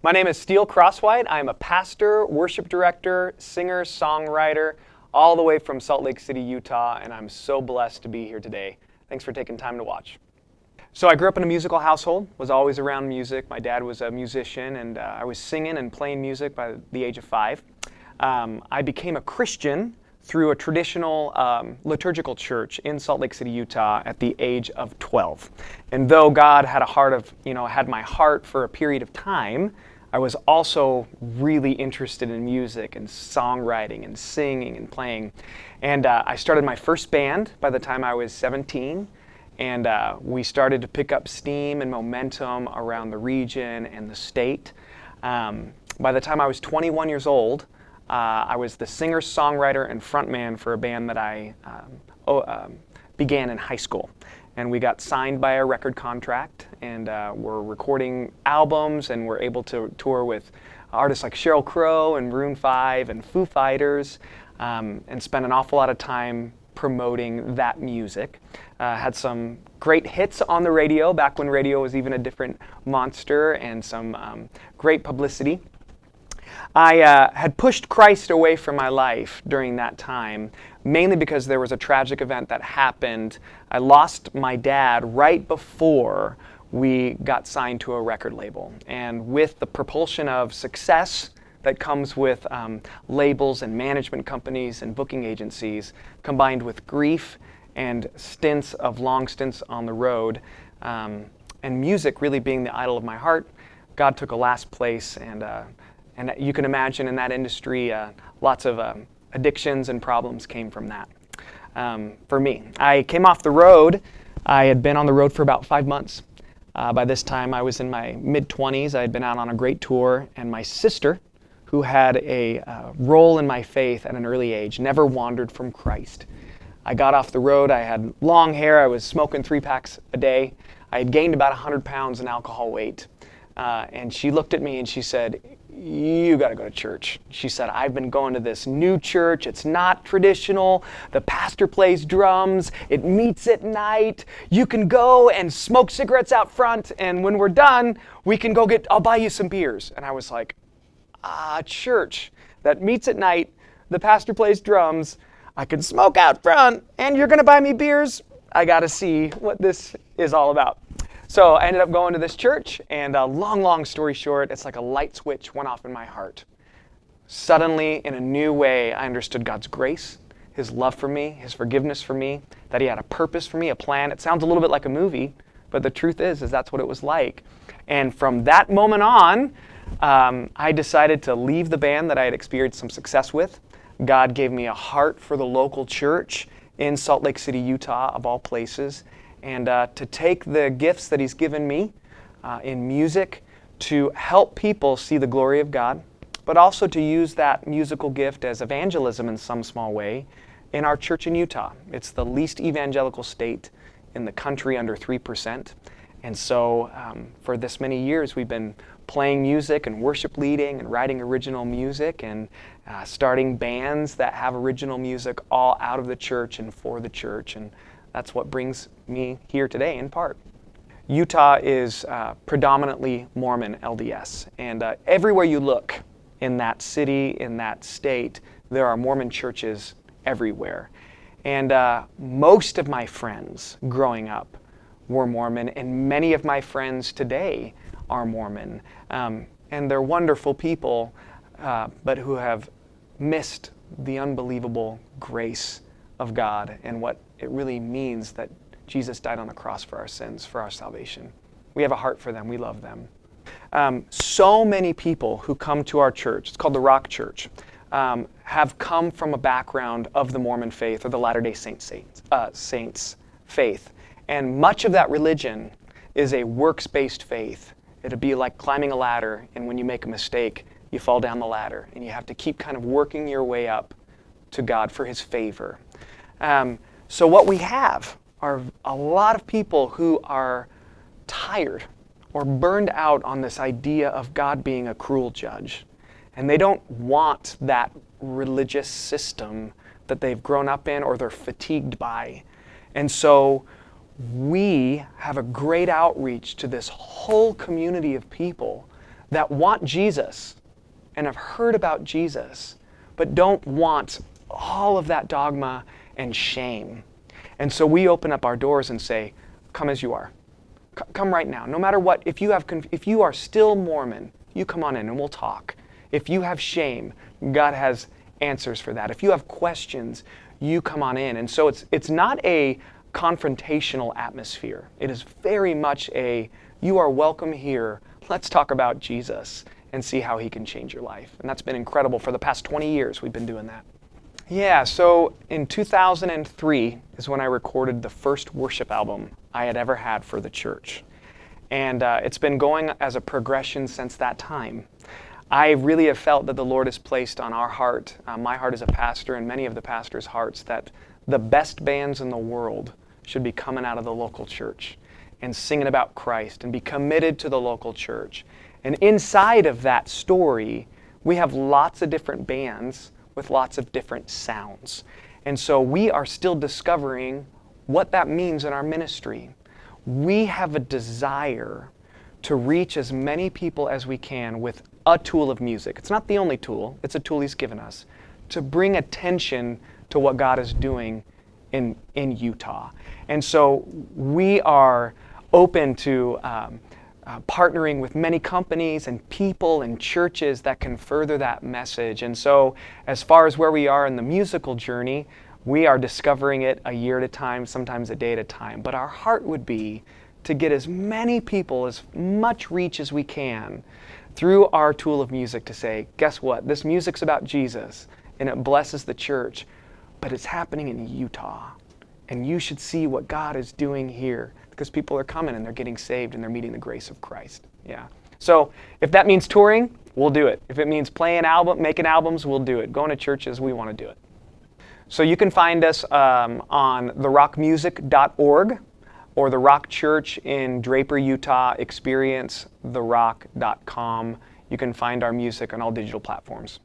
My name is Steele Croswhite. I'm a pastor, worship director, singer, songwriter, all the way from Salt Lake City, Utah, and I'm so blessed to be here today. Thanks for taking time to watch. So I grew up in a musical household, was always around music. My dad was a musician, and I was singing and playing music by the age of 5. I became a Christian through a traditional liturgical church in Salt Lake City, Utah at the age of 12. And though God had had my heart for a period of time, I was also really interested in music and songwriting and singing and playing. And I started my first band by the time I was 17. And we started to pick up steam and momentum around the region and the state. By the time I was 21 years old, I was the singer, songwriter, and frontman for a band that I began in high school. And we got signed by a record contract, and we're recording albums, and we're able to tour with artists like Sheryl Crow and Maroon 5 and Foo Fighters, and spend an awful lot of time promoting that music. Had some great hits on the radio back when radio was even a different monster, and some great publicity. I had pushed Christ away from my life during that time, mainly because there was a tragic event that happened. I lost my dad right before we got signed to a record label. And with the propulsion of success that comes with labels and management companies and booking agencies, combined with grief and long stints on the road, and music really being the idol of my heart, God took a last place, and you can imagine in that industry, lots of addictions and problems came from that. For me, I came off the road. I had been on the road for about 5 months. By this time, I was in my mid-20s. I had been out on a great tour, and my sister, who had a role in my faith at an early age, never wandered from Christ. I got off the road. I had long hair. I was smoking 3 packs a day. I had gained about 100 pounds in alcohol weight. And she looked at me and she said, "You got to go to church." She said, "I've been going to this new church. It's not traditional. The pastor plays drums. It meets at night. You can go and smoke cigarettes out front. And when we're done, I'll buy you some beers." And I was like, church that meets at night, the pastor plays drums, I can smoke out front, and you're going to buy me beers? I got to see what this is all about. So I ended up going to this church, and long story short, it's like a light switch went off in my heart. Suddenly, in a new way, I understood God's grace, His love for me, His forgiveness for me, that He had a purpose for me, a plan. It sounds a little bit like a movie, but the truth is that's what it was like. And from that moment on, I decided to leave the band that I had experienced some success with. God gave me a heart for the local church in Salt Lake City, Utah, of all places, and to take the gifts that He's given me in music to help people see the glory of God, but also to use that musical gift as evangelism in some small way in our church in Utah. It's the least evangelical state in the country, under 3%. And so for this many years, we've been playing music and worship leading and writing original music and starting bands that have original music all out of the church and for the church. And that's what brings me here today in part. Utah is predominantly Mormon LDS. And everywhere you look in that city, in that state, there are Mormon churches everywhere. And most of my friends growing up were Mormon, and many of my friends today are Mormon. And they're wonderful people, but who have missed the unbelievable grace of God and what it really means that Jesus died on the cross for our sins, for our salvation. We have a heart for them. We love them. So many people who come to our church, it's called the Rock Church, have come from a background of the Mormon faith or the Latter-day Saints faith. And much of that religion is a works-based faith. It'd be like climbing a ladder, and when you make a mistake, you fall down the ladder, and you have to keep kind of working your way up to God for His favor. So what we have are a lot of people who are tired or burned out on this idea of God being a cruel judge. And they don't want that religious system that they've grown up in or they're fatigued by. And so we have a great outreach to this whole community of people that want Jesus and have heard about Jesus, but don't want all of that dogma and shame. And so we open up our doors and say, come as you are. Come right now. No matter what, if you are still Mormon, you come on in and we'll talk. If you have shame, God has answers for that. If you have questions, you come on in. And so it's not a confrontational atmosphere. It is very much a, you are welcome here. Let's talk about Jesus and see how he can change your life. And that's been incredible. For the past 20 years, we've been doing that. Yeah, so in 2003 is when I recorded the first worship album I had ever had for the church. And it's been going as a progression since that time. I really have felt that the Lord has placed on our heart, my heart as a pastor and many of the pastors' hearts, that the best bands in the world should be coming out of the local church and singing about Christ and be committed to the local church. And inside of that story, we have lots of different bands with lots of different sounds. And so we are still discovering what that means in our ministry. We have a desire to reach as many people as we can with a tool of music. It's not the only tool, it's a tool he's given us to bring attention to what God is doing in Utah. And so we are open to partnering with many companies and people and churches that can further that message. And so as far as where we are in the musical journey, we are discovering it a year at a time, sometimes a day at a time. But our heart would be to get as many people, as much reach as we can through our tool of music to say, guess what? This music's about Jesus and it blesses the church, but it's happening in Utah. And you should see what God is doing here, because people are coming and they're getting saved and they're meeting the grace of Christ. Yeah. So if that means touring, we'll do it. If it means making albums, we'll do it. Going to churches, we want to do it. So you can find us on therockmusic.org or the Rock Church in Draper, Utah, experiencetherock.com. You can find our music on all digital platforms.